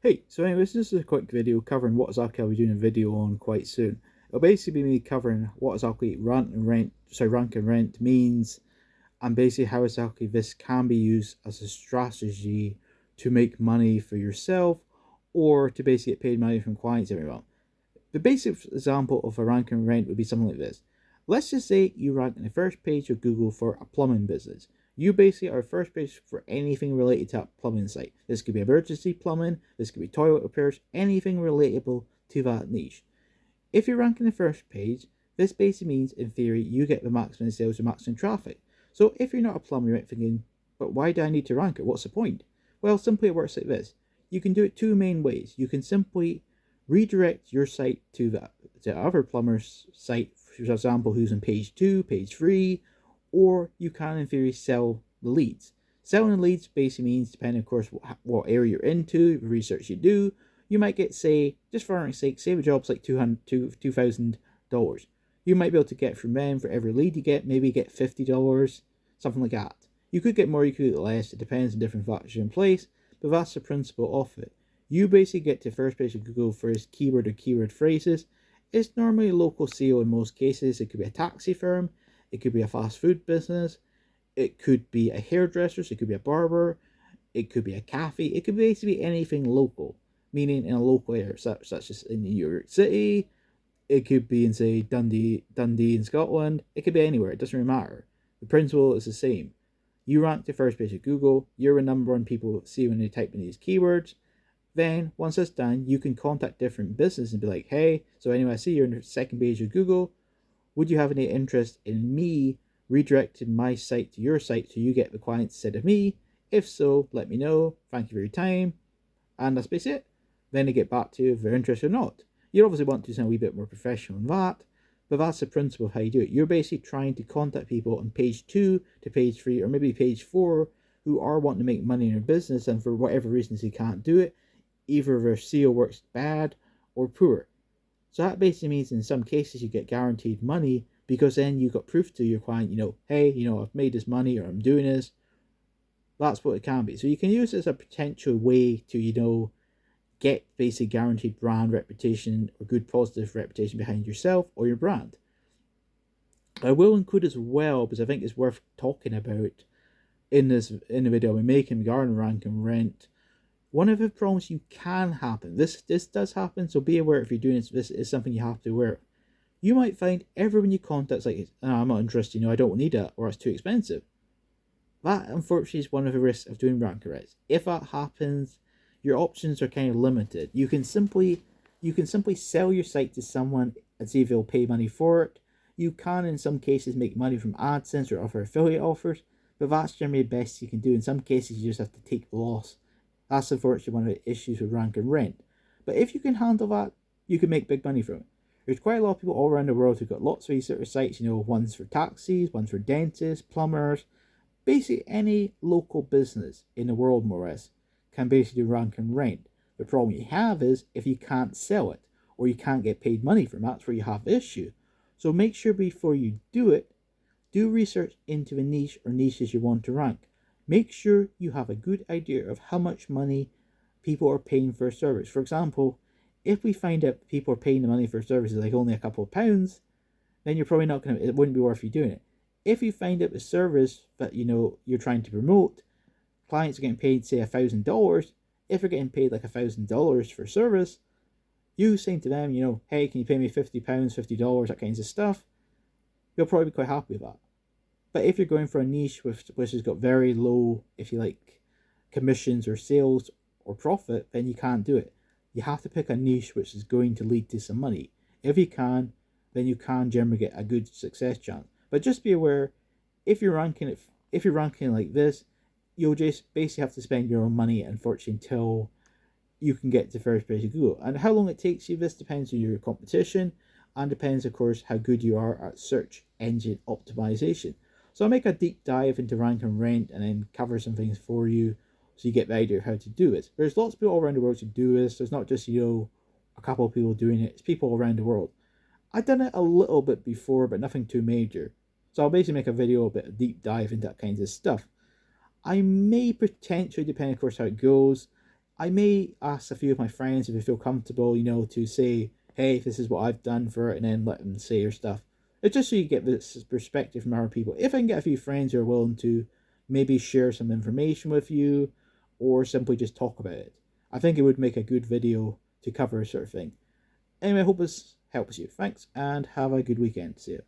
Hey, so anyways, this is a quick video covering what exactly I'll be doing a video on quite soon. It'll basically be me covering what exactly rank and rent means, and basically how exactly this can be used as a strategy to make money for yourself or to basically get paid money from clients every month. The basic example of a rank and rent would be something like this. Let's just say you rank in the first page of Google for a plumbing business. You basically are first page for anything related to a plumbing site. This could be emergency plumbing, this could be toilet repairs, anything relatable to that niche. If you rank in the first page, this basically means, in theory, you get the maximum sales and maximum traffic. So if you're not a plumber, you might be thinking, but why do I need to rank it? What's the point? Well, simply it works like this. You can do it two main ways. You can simply redirect your site to the other plumber's site, for example, who's on page 2, page 3, or you can, in theory, sell the leads. Selling the leads basically means, depending, of course, what area you're into, the research you do, you might get, say, just for argument's sake, say the job's like $2,000. You might be able to get from them for every lead you get, maybe get $50, something like that. You could get more, you could get less, it depends on different factors in place, but that's the principle of it. You basically get to first page of Google for his keyword or keyword phrases. It's normally local SEO in most cases. It could be a taxi firm, it could be a fast food business, it could be a hairdresser, it could be a barber, it could be a cafe, it could basically be anything local, meaning in a local area, such as in New York City, it could be in, say, Dundee in Scotland, it could be anywhere, it doesn't really matter. The principle is the same. You rank the first page of Google, you're a number one people see when they type in these keywords. Then, once that's done, you can contact different businesses and be like, hey, so anyway, I see you're on the second page of Google. Would you have any interest in me redirecting my site to your site so you get the clients instead of me? If so, let me know. Thank you for your time. And that's basically it. Then they get back to you if they're interested or not. You obviously want to sound a wee bit more professional than that, but that's the principle of how you do it. You're basically trying to contact people on page 2 to page 3 or maybe page 4 who are wanting to make money in their business, and for whatever reasons they can't do it, either their SEO works bad or poor. So that basically means in some cases you get guaranteed money because then you got proof to your client, hey, I've made this money or I'm doing this. That's what it can be. So you can use it as a potential way to, get basic guaranteed brand reputation or good positive reputation behind yourself or your brand. I will include as well, because I think it's worth talking about in the video we're making regarding rank and rent. One of the problems you can happen, this does happen, so be aware if you're doing this is something you have to be aware of. You might find everyone you contact is like, I'm not interested, I don't need it, or it's too expensive. That, unfortunately, is one of the risks of doing rank and rent. If that happens, your options are kind of limited. You can simply sell your site to someone and see if they'll pay money for it. You can, in some cases, make money from AdSense or offer affiliate offers, but that's generally the best you can do. In some cases, you just have to take the loss. That's unfortunately one of the issues with rank and rent. But if you can handle that, you can make big money from it. There's quite a lot of people all around the world who've got lots of these sort of sites, one's for taxis, one's for dentists, plumbers, basically any local business in the world, more or less, can basically rank and rent. The problem you have is if you can't sell it or you can't get paid money from it, that's where you have the issue. So make sure before you do it, do research into the niche or niches you want to rank. Make sure you have a good idea of how much money people are paying for a service. For example, if we find out people are paying the money for services like only a couple of pounds, then you're probably not going to, it wouldn't be worth you doing it. If you find out the service that you're trying to promote, clients are getting paid, say, $1,000. If they're getting paid like $1,000 for service, you saying to them, hey, can you pay me £50, $50, that kinds of stuff, you'll probably be quite happy with that. But if you're going for a niche which has got very low, if you like, commissions or sales or profit, then you can't do it. You have to pick a niche which is going to lead to some money. If you can, then you can generally get a good success chance. But just be aware, if you're ranking like this, you'll just basically have to spend your own money, unfortunately, until you can get to first page of Google. And how long it takes you, this depends on your competition and depends, of course, how good you are at search engine optimization. So I'll make a deep dive into rank and rent and then cover some things for you so you get the idea of how to do it. There's lots of people all around the world who do this. There's not just, a couple of people doing it. It's people all around the world. I've done it a little bit before, but nothing too major. So I'll basically make a video, a bit of deep dive into that kinds of stuff. I may potentially, depending of course how it goes, I may ask a few of my friends if they feel comfortable, to say, hey, this is what I've done for it, and then let them say your stuff. It's just so you get this perspective from other people. If I can get a few friends who are willing to maybe share some information with you or simply just talk about it, I think it would make a good video to cover a sort of thing. Anyway, I hope this helps you. Thanks, and have a good weekend. See you.